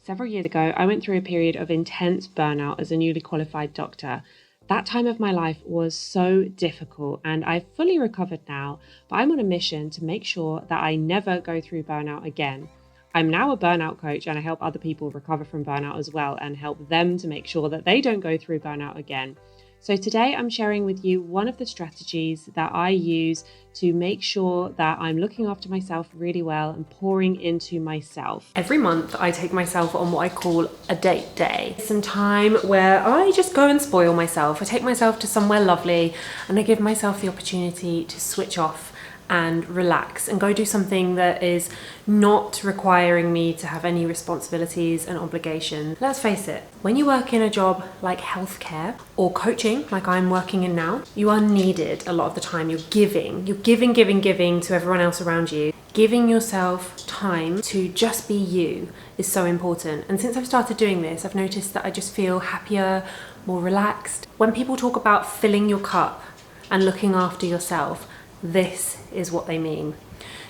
Several years ago, I went through a period of intense burnout as a newly qualified doctor. That time of my life was so difficult and I've fully recovered now, but I'm on a mission to make sure that I never go through burnout again. I'm now a burnout coach and I help other people recover from burnout as well and help them to make sure that they don't go through burnout again. So today I'm sharing with you one of the strategies that I use to make sure that I'm looking after myself really well and pouring into myself. Every month I take myself on what I call a date day. Some time where I just go and spoil myself. I take myself to somewhere lovely and I give myself the opportunity to switch off and relax and go do something that is not requiring me to have any responsibilities and obligations. Let's face it, when you work in a job like healthcare or coaching, like I'm working in now, you are needed a lot of the time. You're giving to everyone else around you. Giving yourself time to just be you is so important. And since I've started doing this, I've noticed that I just feel happier, more relaxed. When people talk about filling your cup and looking after yourself, this is what they mean.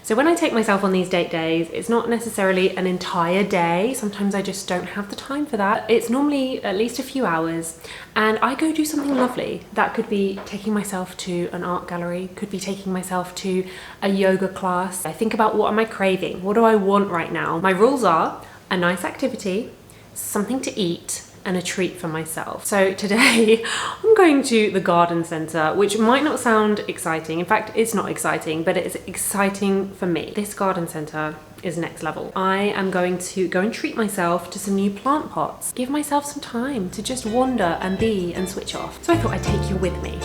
So when I take myself on these date days, it's not necessarily an entire day. Sometimes I just don't have the time for that. It's normally at least a few hours and I go do something lovely. That could be taking myself to an art gallery, could be taking myself to a yoga class. I think about what am I craving? What do I want right now? My rules are a nice activity, something to eat, and a treat for myself. So today I'm going to the garden centre, which might not sound exciting. In fact, it's not exciting, but it's exciting for me. This garden centre is next level. I am going to go and treat myself to some new plant pots. Give myself some time to just wander and be and switch off. So I thought I'd take you with me.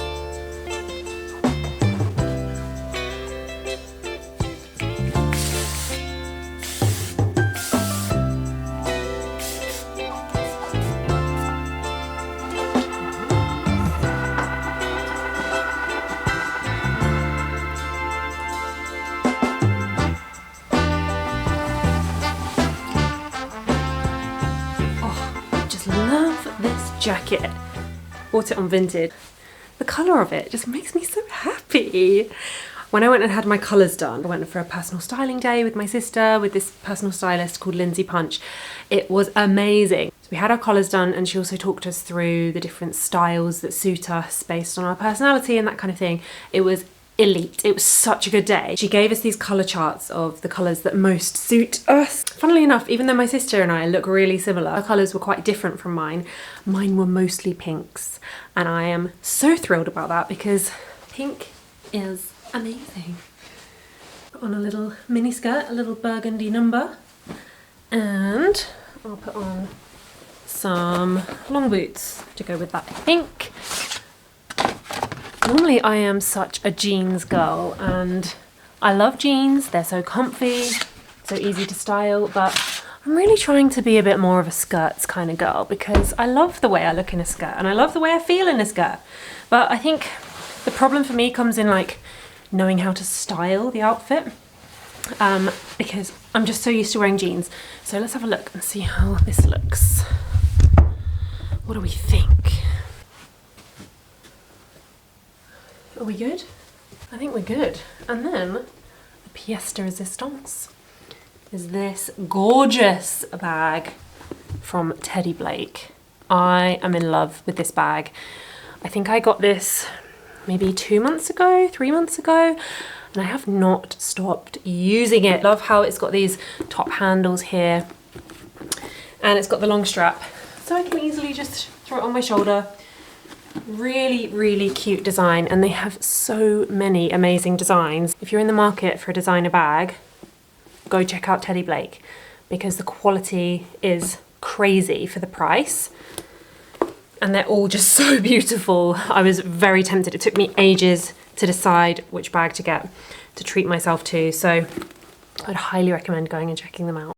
Jacket. Bought it on Vinted. The colour of it just makes me so happy. When I went and had my colours done, I went for a personal styling day with my sister, with this personal stylist called Lindsay Punch. It was amazing. So we had our colours done and she also talked us through the different styles that suit us based on our personality and that kind of thing. It was elite. It was such a good day. She gave us these colour charts of the colours that most suit us. Funnily enough, even though my sister and I look really similar, our colours were quite different from mine. Mine were mostly pinks and I am so thrilled about that because pink is amazing. Put on a little mini skirt, a little burgundy number, and I'll put on some long boots to go with that pink. Normally I am such a jeans girl and I love jeans, they're so comfy, so easy to style, but I'm really trying to be a bit more of a skirts kind of girl because I love the way I look in a skirt and I love the way I feel in a skirt. But I think the problem for me comes in like knowing how to style the outfit because I'm just so used to wearing jeans. So let's have a look and see how this looks. What do we think? Are we good? I think we're good. And then the pièce de résistance is this gorgeous bag from Teddy Blake. I am in love with this bag. I think I got this maybe 2 months ago, 3 months ago, and I have not stopped using it. Love how it's got these top handles here and it's got the long strap. So I can easily just throw it on my shoulder. Really, really cute design and they have so many amazing designs. If you're in the market for a designer bag, go check out Teddy Blake because the quality is crazy for the price and they're all just so beautiful. I was very tempted. It took me ages to decide which bag to get to treat myself to, so I'd highly recommend going and checking them out.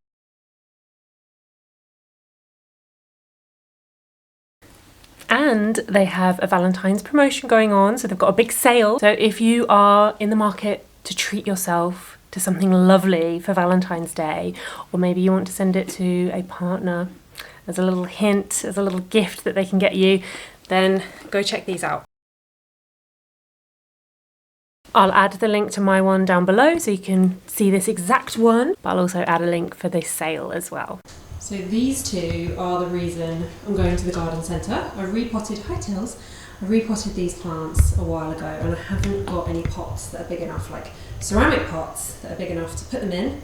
And they have a Valentine's promotion going on, so they've got a big sale. So if you are in the market to treat yourself to something lovely for Valentine's Day, or maybe you want to send it to a partner as a little hint, as a little gift that they can get you, then go check these out. I'll add the link to my one down below so you can see this exact one, but I'll also add a link for this sale as well. So these two are the reason I'm going to the garden centre. I repotted, hi Tills, I repotted these plants a while ago and I haven't got any pots that are big enough, like ceramic pots that are big enough to put them in.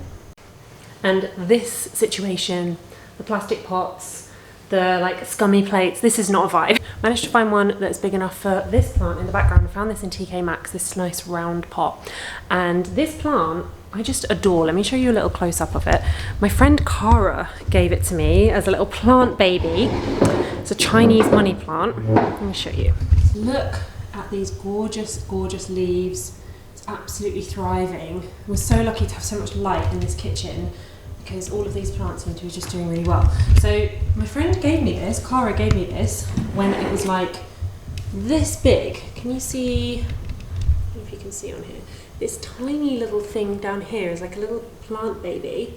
And this situation, the plastic pots, the like scummy plates, this is not a vibe. Managed to find one that's big enough for this plant in the background. I found this in TK Maxx, this nice round pot. And this plant, I just adore. Let me show you a little close-up of it. My friend Cara gave it to me as a little plant baby. It's a Chinese money plant. Let me show you. Look at these gorgeous, gorgeous leaves. It's absolutely thriving. We're so lucky to have so much light in this kitchen because all of these plants seem to be just doing really well. So my friend gave me this, Cara gave me this, when it was like this big. Can you see, I don't know if you can see on here, this tiny little thing down here is like a little plant baby.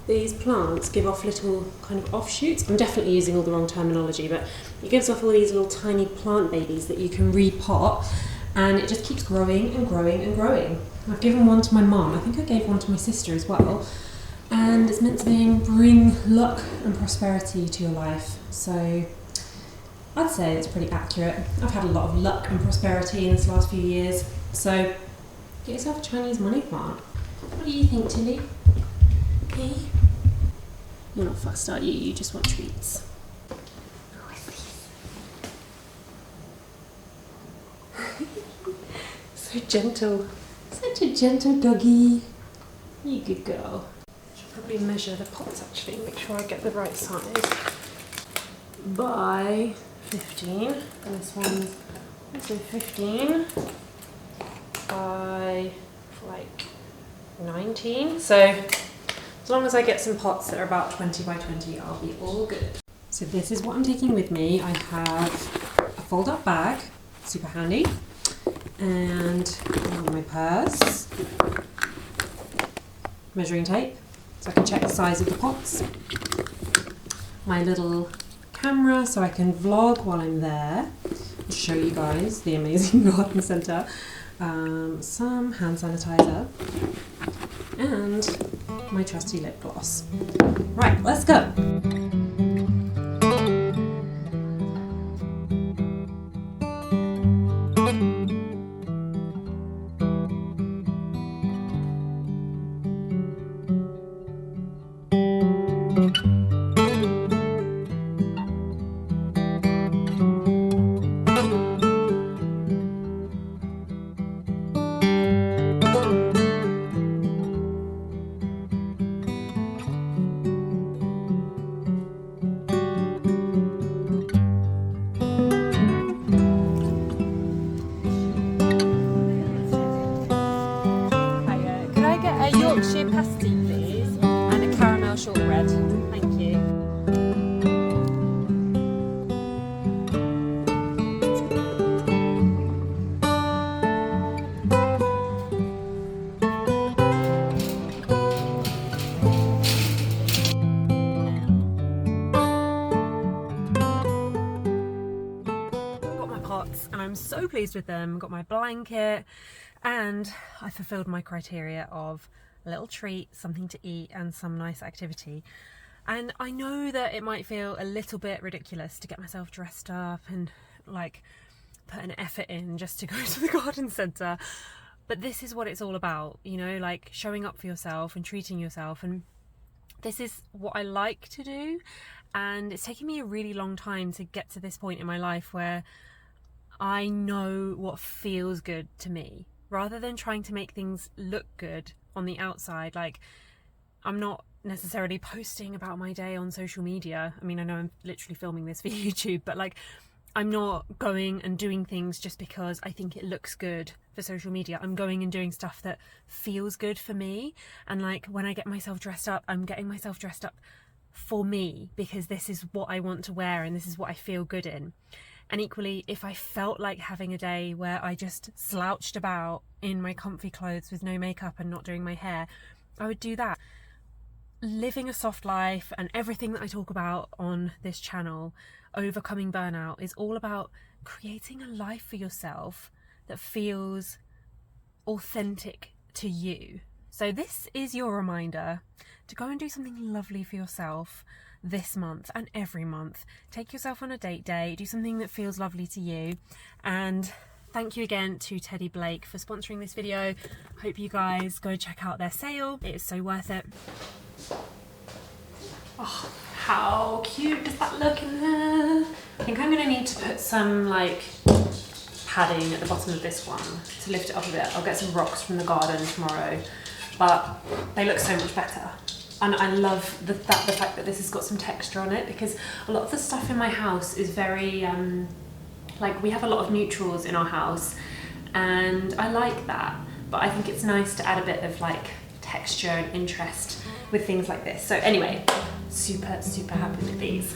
These plants give off little kind of offshoots. I'm definitely using all the wrong terminology, but it gives off all these little tiny plant babies that you can repot, and it just keeps growing and growing and growing. I've given one to my mum. I think I gave one to my sister as well. And it's meant to bring luck and prosperity to your life. So I'd say it's pretty accurate. I've had a lot of luck and prosperity in this last few years. So get yourself a Chinese money plant. What do you think, Tilly? Hey? You're not fussed, are you? You just want treats. So gentle. Such a gentle doggy. You good girl. Probably measure the pots actually, make sure I get the right size. By 15, and this one's also 15 by like 19. So as long as I get some pots that are about 20 by 20, I'll be all good. So this is what I'm taking with me. I have a fold-up bag, super handy, and my purse, measuring tape, so I can check the size of the pots, my little camera so I can vlog while I'm there and show you guys the amazing garden centre, some hand sanitizer, and my trusty lip gloss. Right, let's go! Yorkshire pasty, please, and a caramel shortbread. Thank you. Got my pots, and I'm so pleased with them. Got my blanket, and I fulfilled my criteria of a little treat, something to eat, and some nice activity. And I know that it might feel a little bit ridiculous to get myself dressed up and like put an effort in just to go to the garden centre, but this is what it's all about, you know, like showing up for yourself and treating yourself. And this is what I like to do, and it's taken me a really long time to get to this point in my life where I know what feels good to me, rather than trying to make things look good on the outside. Like, I'm not necessarily posting about my day on social media. I mean, I know I'm literally filming this for YouTube, but like, I'm not going and doing things just because I think it looks good for social media. I'm going and doing stuff that feels good for me. And like, when I get myself dressed up, I'm getting myself dressed up for me because this is what I want to wear and this is what I feel good in. And equally, if I felt like having a day where I just slouched about in my comfy clothes with no makeup and not doing my hair, I would do that. Living a soft life and everything that I talk about on this channel, overcoming burnout, is all about creating a life for yourself that feels authentic to you. So this is your reminder to go and do something lovely for yourself this month and every month. Take yourself on a date day, do something that feels lovely to you. And thank you again to Teddy Blake for sponsoring this video. Hope you guys go check out their sale. It is so worth it. Oh, how cute does that look in there? I think I'm gonna need to put some like padding at the bottom of this one to lift it up a bit. I'll get some rocks from the garden tomorrow, but they look so much better. And I love the fact that this has got some texture on it, because a lot of the stuff in my house is very, like we have a lot of neutrals in our house and I like that, but I think it's nice to add a bit of like texture and interest with things like this. So anyway, super happy with these.